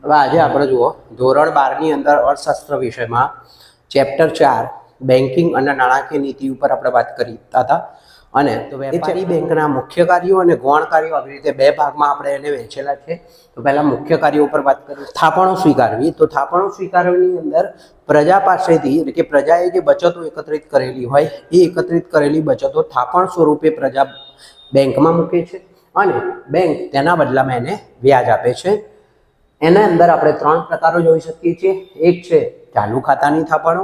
હવે આજે આપણે જુઓ ધોરણ 12ની અંદર અર્થશાસ્ત્ર વિષયમાં ચેપ્ટર 4 બેન્કિંગ અને નાણાકીય નીતિ ઉપર આપણે વાત કરતા હતા. અને તો વેપારી બેંકના મુખ્ય કાર્યો અને ગૌણ કાર્યો આવી રીતે બે ભાગમાં આપણે એને વહેંચેલા છે. તો પહેલા મુખ્ય કાર્યો ઉપર વાત કરીએ. થાપણો સ્વીકારવી. તો થાપણો સ્વીકારવાની અંદર પ્રજા પાસેથી એટલે કે પ્રજાએ જે બચતો એકત્રિત કરેલી હોય એ એકત્રિત કરેલી બચતો થાપણ સ્વરૂપે પ્રજા બેંકમાં મૂકે છે અને બેંક તેના બદલામાં એને વ્યાજ આપે છે. એના અંદર આપણે ત્રણ પ્રકારો જોઈ શકીએ છીએ. એક છે ચાલુ ખાતાની થાપણો,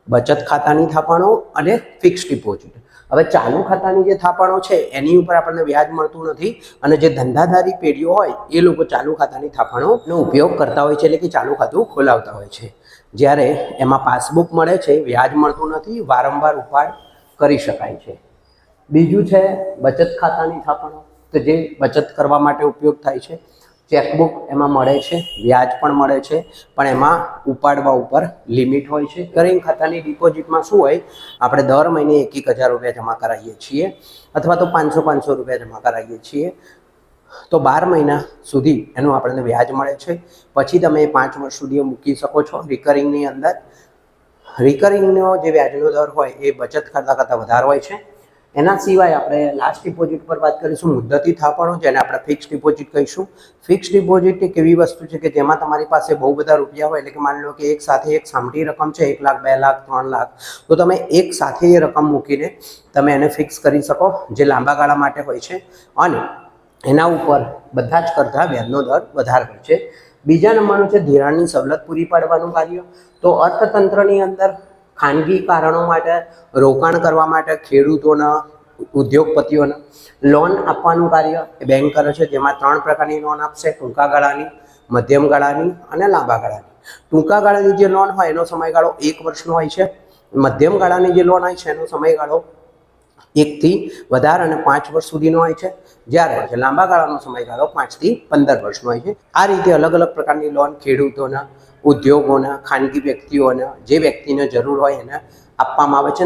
બચત ખાતાની થાપણો અને ફિક્સ ડિપોઝિટ. હવે ચાલુ ખાતાની જે થાપણો છે એની ઉપર આપણને વ્યાજ મળતું નથી અને જે ધંધાદારી પેઢીઓ હોય એ લોકો ચાલુ ખાતાની થાપણોનો ઉપયોગ કરતા હોય છે, એટલે કે ચાલુ ખાતું ખોલાવતા હોય છે. જ્યારે એમાં પાસબુક મળે છે, વ્યાજ મળતું નથી, વારંવાર ઉપાડ કરી શકાય છે. બીજું છે બચત ખાતાની થાપણો, તો જે બચત કરવા માટે ઉપયોગ થાય છે. ચેકબુક એમાં મળે છે, વ્યાજ પણ મળે છે, પણ એમાં ઉપાડવા ઉપર લિમિટ હોય છે. કરેન્ટ ખાતાની ડિપોઝિટમાં શું હોય, આપણે દર મહિને 1,000 રૂપિયા જમા કરાવીએ છીએ અથવા તો 500 રૂપિયા જમા કરાવીએ છીએ. તો 12 મહિના સુધી એનું આપણને વ્યાજ મળે છે. પછી તમે 5 વર્ષ સુધી મૂકી શકો છો રિકરિંગની અંદર. રિકરિંગનો જે વ્યાજનો દર હોય એ બચત ખાતા કરતાં વધારે હોય છે. એના સિવાય આપણે લાસ્ટ ડિપોઝિટ પર વાત કરીશું, મુદ્દતી થાપણો, જેને આપણે ફિક્સ ડિપોઝિટ કહીશું. ફિક્સ ડિપોઝિટ એક એવી વસ્તુ છે કે જેમાં તમારી પાસે બહુ બધા રૂપિયા હોય, એટલે કે માની લો કે એક સાથે એક સામટી રકમ છે 1 લાખ, 2 લાખ, 3 લાખ, તો તમે એક સાથે એ રકમ મૂકીને તમે એને ફિક્સ કરી શકો, જે લાંબા ગાળા માટે હોય છે અને એના ઉપર બધા જ કરતાં વ્યાજનો દર વધારે હોય છે. બીજા નંબરનું છે ધિરાણની સવલત પૂરી પાડવાનું કાર્ય. તો અર્થતંત્રની અંદર ખાનગી કારણો માટે, રોકાણ કરવા માટે, ખેડૂતોના, ઉદ્યોગપતિઓને લોન આપવાનું કાર્ય એ બેંક કરે છે, જેમાં 3 પ્રકારની લોન આપશે: ટૂંકા ગાળાની, મધ્યમ ગાળાની અને લાંબા ગાળાની. ટૂંકા ગાળાની જે લોન હોય એનો સમયગાળો 1 વર્ષનો હોય છે. મધ્યમ ગાળાની જે લોન હોય છે એનો સમયગાળો 1 થી વધારે અને 5 વર્ષ સુધીનો હોય છે. જ્યારે લાંબા ગાળાનો સમયગાળો 5 થી 15 વર્ષનો હોય છે. આ રીતે અલગ અલગ પ્રકારની લોન ખેડૂતોના, ઉદ્યોગોના, ખાનગી વ્યક્તિઓના, જે વ્યક્તિને જરૂર હોય એને આપવામાં આવે છે.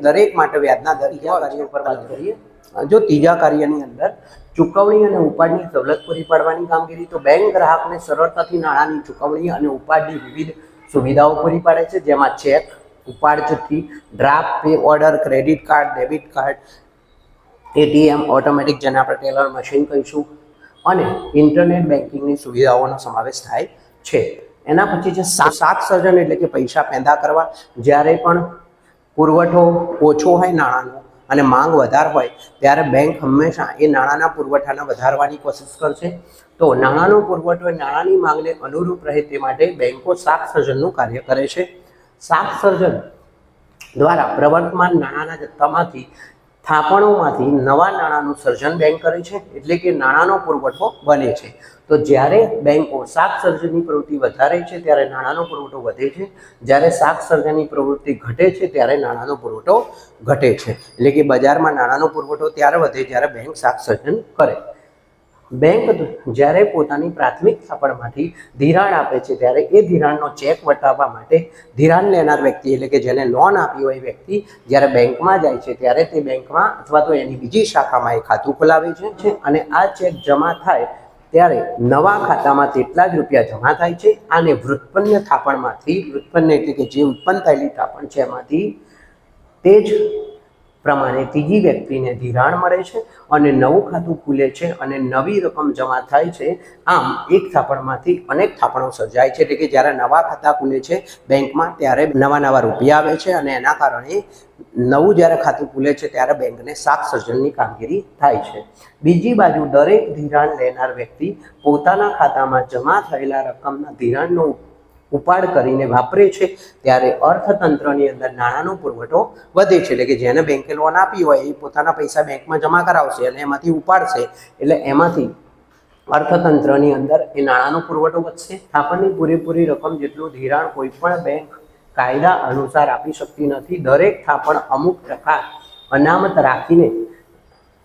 દરેક માટે વ્યાજના દર. ત્રીજા કાર્ય ઉપર વાત કરીએ. જો ત્રીજા કાર્યની અંદર ચૂકવણી અને ઉપાડની સવલત પૂરી પાડવાની કામગીરી, તો બેંક ગ્રાહકને સરળતાથી નાણાંની ચૂકવણી અને ઉપાડની વિવિધ સુવિધાઓ પૂરી પાડે છે, જેમાં ચેક, ઉપાડ ચિઠ્ઠી, draft pay order, credit card, debit card, ATM, automatic, જેને આપણે ટેલર મશીન કહીશું, અને ઇન્ટરનેટ બેન્કિંગની સુવિધાઓનો સમાવેશ થાય છે. એના પછી છે શાક સર્જન, એટલે કે પૈસા પેદા કરવા. જ્યારે પણ પુરવઠો ઓછો હોય નાણાંનો અને માંગ વધારે હોય ત્યારે બેંક હંમેશા એ નાણાંના પુરવઠાને વધારવાની કોશિશ કરશે. તો નાણાંનો પુરવઠો એ નાણાંની માંગને અનુરૂપ રહે તે માટે બેંકો શાક સર્જનનું કાર્ય કરે છે. શાક સર્જન દ્વારા પ્રવર્તમાન નાણાંના જથ્થામાંથી, થાપણોમાંથી નવા નાણાંનું સર્જન બેંક કરે છે, એટલે કે નાણાંનો પુરવઠો બને છે. તો જ્યારે બેંકો શાક સર્જનની પ્રવૃત્તિ વધારે છે ત્યારે નાણાંનો પુરવઠો વધે છે. જ્યારે શાક સર્જનની પ્રવૃત્તિ ઘટે છે ત્યારે નાણાંનો પુરવઠો ઘટે છે. એટલે કે બજારમાં નાણાંનો પુરવઠો ત્યારે વધે જ્યારે બેંક શાક સર્જન કરે. બેંક જ્યારે પોતાની પ્રાથમિક થાપણમાંથી ધિરાણ આપે છે ત્યારે એ ધિરાણનો ચેક વટાવવા માટે ધિરાણ લેનાર વ્યક્તિ, એટલે કે જેને લોન આપી હોય વ્યક્તિ, જ્યારે બેંકમાં જાય છે ત્યારે તે બેંકમાં અથવા તો એની બીજી શાખામાં એ ખાતું ખોલાવે છે અને આ ચેક જમા થાય ત્યારે નવા ખાતામાં તેટલા જ રૂપિયા જમા થાય છે. અને વ્યુત્પન્ન થાપણમાંથી, વ્યુત્પન્ન એટલે કે જે ઉત્પન્ન થયેલી થાપણ છે એમાંથી તે જ પ્રમાણે ત્રીજી વ્યક્તિને ધિરાણ મળે છે અને નવું ખાતું ખુલે છે અને નવી રકમ જમા થાય છે. આમ એક થાપણમાંથી અનેક થાપણો સર્જાય છે. એટલે કે જ્યારે નવા ખાતા ખુલે છે બેંકમાં ત્યારે નવા રૂપિયા આવે છે અને એના કારણે નવું જ્યારે ખાતું ખુલે છે ત્યારે બેંકને શાક સર્જનની કામગીરી થાય છે. બીજી બાજુ દરેક ધિરાણ લેનાર વ્યક્તિ પોતાના ખાતામાં જમા થયેલા રકમના ધિરાણનો ઉપાડ કરીને વાપરે છે ત્યારે અર્થતંત્રની અંદર નાણાંનો પુરવઠો વધે છે. એટલે કે જેને બેંકે લોન આપી હોય એ પોતાના પૈસા બેંકમાં જમા કરાવશે અને એમાંથી ઉપાડશે, એટલે એમાંથી અર્થતંત્રની અંદર એ નાણાંનો પુરવઠો વધશે. થાપણની પૂરેપૂરી રકમ જેટલું ધિરાણ કોઈ પણ બેંક કાયદા અનુસાર આપી શકતી નથી. દરેક થાપણ અમુક ટકા અનામત રાખીને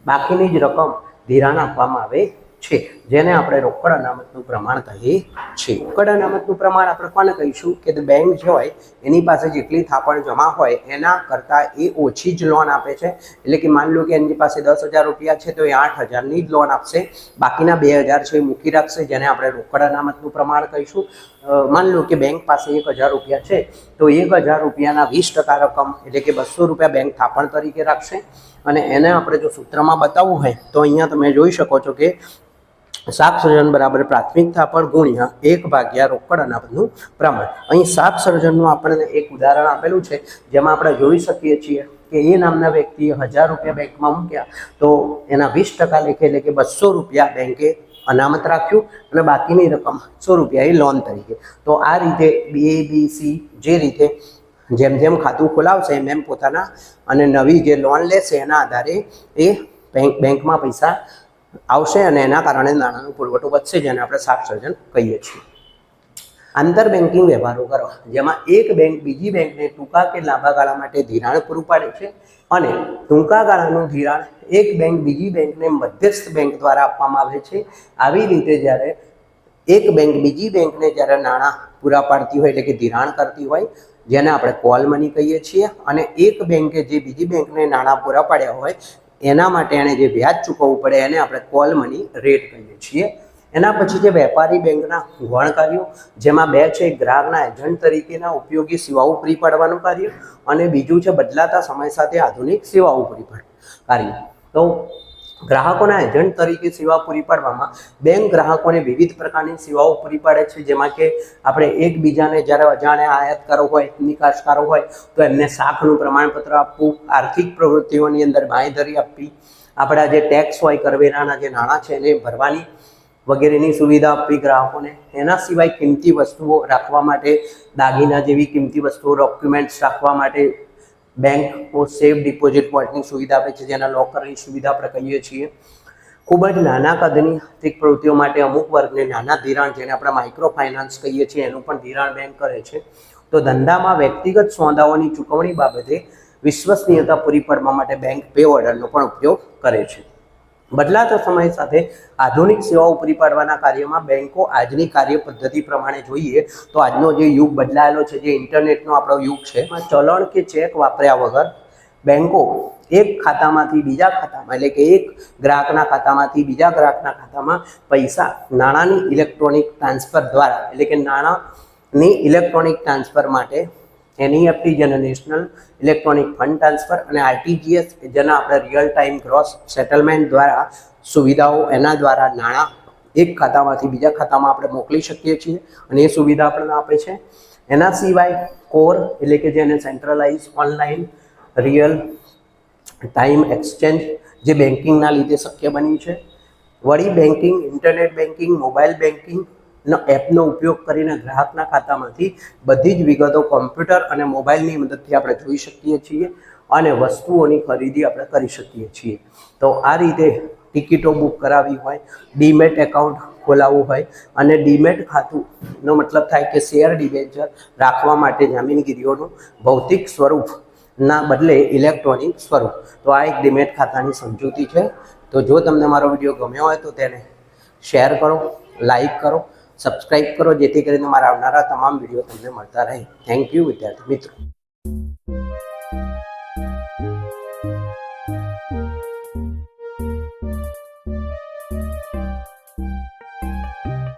બાકીની જ રકમ ધિરાણ આપવામાં આવે છે. જેને આપણે રોકડ અનામતનું પ્રમાણ કહીએ છીએ. રોકડ અનામતનું પ્રમાણ આપણે કોને કહીશું કે બેંક જે હોય એની પાસે જેટલી થાપણ જમા હોય એના કરતાં એ ઓછી જ લોન આપે છે. એટલે કે માન લો કે એની પાસે 10,000 રૂપિયા છે તો એ 8,000ની જ લોન આપશે, બાકીના 2,000 છે એ મૂકી રાખશે, જેને આપણે રોકડ અનામતનું પ્રમાણ કહીશું. માન લો કે બેંક પાસે 1,000 રૂપિયા છે તો 1,000 રૂપિયાના 20% રકમ એટલે કે 200 રૂપિયા બેંક થાપણ તરીકે રાખશે. અને એને આપણે જો સૂત્રમાં બતાવવું હોય તો અહીંયા તમે જોઈ શકો છો કે શાક સર્જન બરાબર પ્રાથમિક થાપણ ગુણ્યા 1 રોકડ અનામતનું પ્રમાણ. અહીં શાક સર્જનનું આપણને એક ઉદાહરણ આપેલું છે જેમાં આપણે જોઈ શકીએ છીએ કે એ નામના વ્યક્તિએ 1,000 રૂપિયા બેંકમાં મૂક્યા તો એના 20% લેખે એટલે કે 200 રૂપિયા બેંકે અનામત રાખ્યું અને બાકીની રકમ 100 રૂપિયા એ લોન તરીકે. તો આ રીતે ABC જે રીતે જેમ જેમ ખાતું ખોલાવશે એમ પોતાના અને નવી જે લોન લેશે એના આધારે એ બેંકમાં પૈસા આવશે અને એના કારણે નાણાંનો પુરવઠો વધશે, જેને આપણે શાક સર્જન કહીએ છીએ. આંતર બેન્કિંગ વ્યવહારો કરવા, જેમાં એક બેંક બીજી બેંકને ટૂંકા કે લાંબા ગાળા માટે ધિરાણ પૂરું પાડે છે અને ટૂંકા ગાળાનું ધિરાણ એક બેંક બીજી બેંકને મધ્યસ્થ બેંક દ્વારા આપવામાં આવે છે. આવી રીતે જ્યારે એક બેંક બીજી બેંકને જ્યારે નાણાં પૂરા પાડતી હોય એટલે કે ધિરાણ કરતી હોય જેને આપણે કોલ મની કહીએ છીએ, અને એક બેંકે જે બીજી બેંકને નાણાં પૂરા પાડ્યા હોય એના માટે એણે જે વ્યાજ ચૂકવવું પડે એને આપણે કોલ મની રેટ કહીએ છીએ. એના પછી જે વેપારી બેંકના ગૌણ કાર્યો, જેમાં બે છે ગ્રાહકના એજન્ટ તરીકેના ઉપયોગી સેવાઓ પૂરી પાડવાનું કાર્ય અને બીજું છે બદલાતા સમય સાથે આધુનિક સેવાઓ પૂરી પાડવાનું કાર્ય. તો ગ્રાહકોના એજન્ટ તરીકે સેવા પૂરી પાડવામાં બેંક ગ્રાહકોને વિવિધ પ્રકારની સેવાઓ પૂરી પાડે છે, જેમાં કે આપણે એકબીજાને જ્યારે અજાણ્યા આયાતકારો હોય, નિકાસકારો હોય તો એમને શાખનું પ્રમાણપત્ર આપવું, આર્થિક પ્રવૃત્તિઓની અંદર બાંયધરી આપવી, આપણા જે ટેક્સ હોય કરવેરાના જે નાણાં છે એને ભરવાની વગેરેની સુવિધા આપવી ગ્રાહકોને. એના સિવાય કિંમતી વસ્તુઓ રાખવા માટે, દાગીના જેવી કિંમતી વસ્તુઓ, ડોક્યુમેન્ટ્સ રાખવા માટે બેંક સેફ ડિપોઝિટ પોઇન્ટની સુવિધા આપે છે, જેના લોકરની સુવિધા આપણે કહીએ છીએ. ખૂબ જ નાના કદની આર્થિક પ્રવૃત્તિઓ માટે અમુક વર્ગને નાના ધિરાણ, જેને આપણે માઇક્રો ફાઇનાન્સ કહીએ છીએ, એનું પણ ધિરાણ બેંક કરે છે. તો ધંધામાં વ્યક્તિગત સોદાઓની ચૂકવણી બાબતે વિશ્વસનીયતા પૂરી પાડવા માટે બેંક પે ઓર્ડરનો પણ ઉપયોગ કરે છે. બદલાતા સમય સાથે આધુનિક સેવાઓ પૂરી પાડવાના કાર્યમાં બેંકો આજની કાર્ય પદ્ધતિ પ્રમાણે જોઈએ તો આજનો જે યુગ બદલાયેલો છે, જે ઇન્ટરનેટનો આપણો યુગ છે, એમાં ચલણ કે ચેક વાપર્યા વગર બેંકો એક ખાતામાંથી બીજા ખાતામાં એટલે કે એક ગ્રાહકના ખાતામાંથી બીજા ગ્રાહકના ખાતામાં પૈસા નાણાંની ઇલેક્ટ્રોનિક ટ્રાન્સફર દ્વારા એટલે કે નાણાંની ઇલેક્ટ્રોનિક ટ્રાન્સફર માટે NEFT જેને નેશનલ ઇલેક્ટ્રોનિક ફંડ ટ્રાન્સફર અને RTGS જેના આપણે રિયલ ટાઈમ ગ્રોસ સેટલમેન્ટ દ્વારા સુવિધાઓ, એના દ્વારા નાણાં એક ખાતામાંથી બીજા ખાતામાં આપણે મોકલી શકીએ છીએ અને એ સુવિધા આપણને આપે છે. એના સિવાય કોર એટલે કે જેને centralise online real time exchange જે બેન્કિંગના લીધે શક્ય બની છે. વળી banking, internet banking, mobile banking એપનો ઉપયોગ કરીને ગ્રાહકના ખાતામાંથી બધી જ વિગતો કોમ્પ્યુટર અને મોબાઈલની મદદથી આપણે જોઈ શકીએ છીએ અને વસ્તુઓની ખરીદી આપણે કરી શકીએ છીએ. તો આ રીતે ટિકિટો બુક કરાવી હોય, ડીમેટ એકાઉન્ટ ખોલાવવું હોય અને ડીમેટ ખાતુંનો મતલબ થાય કે શેર ડિબેન્ચર રાખવા માટે જામીનગીરીઓનું ભૌતિક સ્વરૂપના બદલે ઇલેક્ટ્રોનિક સ્વરૂપ. તો આ એક ડીમેટ ખાતાની સમજૂતી છે. તો જો તમને મારો વિડીયો ગમ્યો હોય તો તેને શેર કરો, લાઈક કરો, સબસ્ક્રાઈબ કરો, જેથી કરીને મારા આવનારા તમામ વિડીયો તમને મળતા રહે. થેન્ક યુ વિદ્યાર્થી મિત્રો.